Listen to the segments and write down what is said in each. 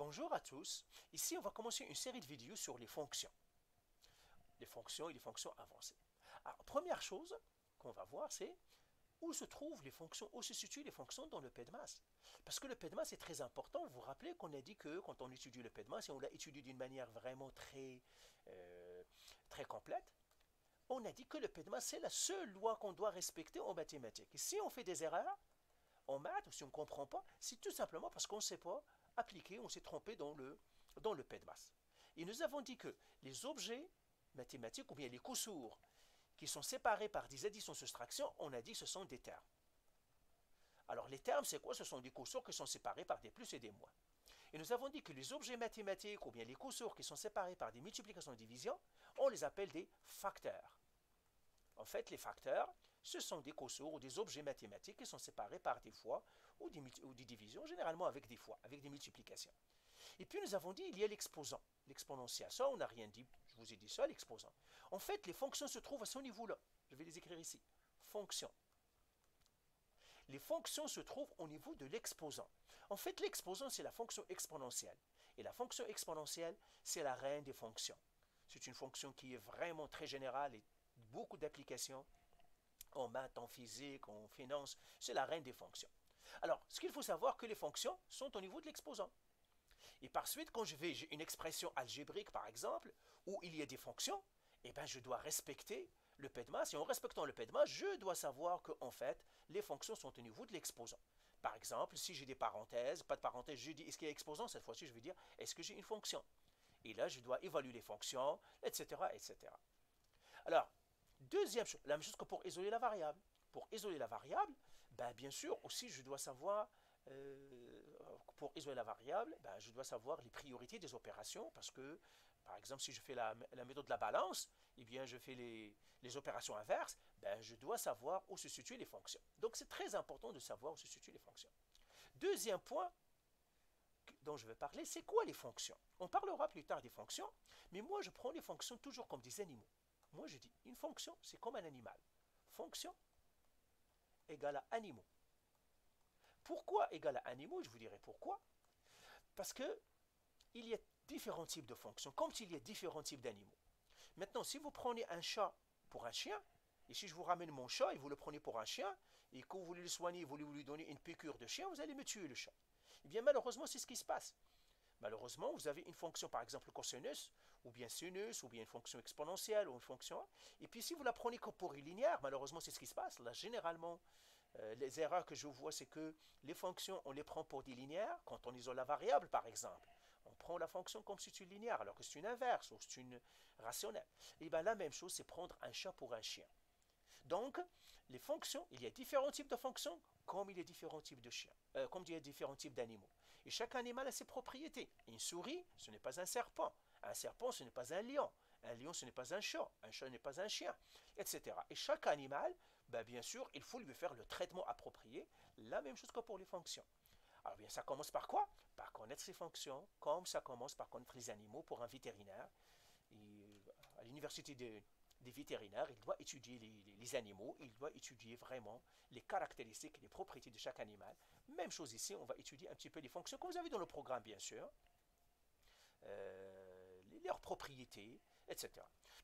Bonjour à tous. Ici, on va commencer une série de vidéos sur les fonctions. Les fonctions et les fonctions avancées. Alors, première chose qu'on va voir, c'est où se trouvent les fonctions, où se situent les fonctions dans le PEDMAS. Parce que le PEDMAS est très important. Vous vous rappelez qu'on a dit que quand on étudie le PEDMAS, et on l'a étudié d'une manière vraiment très complète, on a dit que le PEDMAS, c'est la seule loi qu'on doit respecter en mathématiques. Et si on fait des erreurs en maths, ou si on ne comprend pas, c'est tout simplement parce qu'on ne sait pas appliquer, on s'est trompé dans le PEDMAS. Et nous avons dit que les objets mathématiques, ou bien les courseurs, qui sont séparés par des additions-soustractions, on a dit que ce sont des termes. Alors les termes, c'est quoi? Ce sont des courseurs qui sont séparés par des plus et des moins. Et nous avons dit que les objets mathématiques, ou bien les courseurs qui sont séparés par des multiplications et divisions, on les appelle des facteurs. En fait, les facteurs, ce sont des courseurs ou des objets mathématiques qui sont séparés par des fois ou des divisions, généralement avec des fois, avec des multiplications. Et puis nous avons dit il y a l'exposant, l'exponentiel. Ça, on n'a rien dit, je vous ai dit ça, l'exposant. En fait, les fonctions se trouvent à ce niveau-là. Je vais les écrire ici. Fonctions. Les fonctions se trouvent au niveau de l'exposant. En fait, l'exposant, c'est la fonction exponentielle. Et la fonction exponentielle, c'est la reine des fonctions. C'est une fonction qui est vraiment très générale et beaucoup d'applications en maths, en physique, en finance. C'est la reine des fonctions. Alors, ce qu'il faut savoir, que les fonctions sont au niveau de l'exposant. Et par suite, quand j'ai une expression algébrique, par exemple, où il y a des fonctions, eh bien, je dois respecter le PEDMAS. Et en respectant le PEDMAS, je dois savoir que, en fait, les fonctions sont au niveau de l'exposant. Par exemple, si j'ai des parenthèses, pas de parenthèses, je dis, est-ce qu'il y a exposant? Cette fois-ci, je vais dire, est-ce que j'ai une fonction? Et là, je dois évaluer les fonctions, etc., etc. Alors, deuxième chose, la même chose que pour isoler la variable. Pour isoler la variable, ben, bien sûr, aussi, je dois savoir, pour isoler la variable, ben, je dois savoir les priorités des opérations parce que, par exemple, si je fais la méthode de la balance, eh bien, je fais les opérations inverses, ben, je dois savoir où se situent les fonctions. Donc, c'est très important de savoir où se situent les fonctions. Deuxième point dont je vais parler, c'est quoi les fonctions? On parlera plus tard des fonctions, mais moi, je prends les fonctions toujours comme des animaux. Moi, je dis, une fonction, c'est comme un animal. Fonction égale à animaux. Pourquoi égale à animaux? Je vous dirai pourquoi. Parce que il y a différents types de fonctions, comme il y a différents types d'animaux. Maintenant, si vous prenez un chat pour un chien, et si je vous ramène mon chat et vous le prenez pour un chien, et que vous voulez le soigner, vous voulez lui donner une piqûre de chien, vous allez me tuer le chat. Eh bien, malheureusement, c'est ce qui se passe. Malheureusement, vous avez une fonction, par exemple cosinus, ou bien sinus, ou bien une fonction exponentielle, ou une fonction. Et puis, si vous la prenez comme pour une linéaire, malheureusement, c'est ce qui se passe. Là, généralement, les erreurs que je vois, c'est que les fonctions, on les prend pour des linéaires, quand on isole la variable, par exemple. On prend la fonction comme si c'est une linéaire, alors que c'est une inverse, ou c'est une rationnelle. Et bien, la même chose, c'est prendre un chat pour un chien. Donc, les fonctions, il y a différents types de fonctions, comme il y a différents types de chiens, comme il y a différents types d'animaux. Et chaque animal a ses propriétés. Une souris, ce n'est pas un serpent. Un serpent, ce n'est pas un lion. Un lion, ce n'est pas un chat n'est pas un chien, etc. Et chaque animal, ben, bien sûr, il faut lui faire le traitement approprié, la même chose que pour les fonctions. Alors bien, ça commence par quoi? Par connaître ses fonctions, comme ça commence par connaître les animaux pour un vétérinaire. Et à l'université des vétérinaires, il doit étudier les animaux, il doit étudier vraiment les caractéristiques, les propriétés de chaque animal. Même chose ici, on va étudier un petit peu les fonctions, comme vous avez dans le programme bien sûr, leurs propriétés, etc.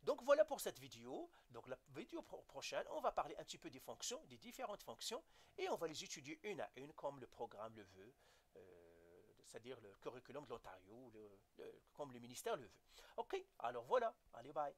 Donc voilà pour cette vidéo. Donc la vidéo prochaine, on va parler un petit peu des fonctions, des différentes fonctions, et on va les étudier une à une comme le programme le veut, c'est-à-dire le curriculum de l'Ontario, comme le ministère le veut. Ok, alors voilà, allez bye.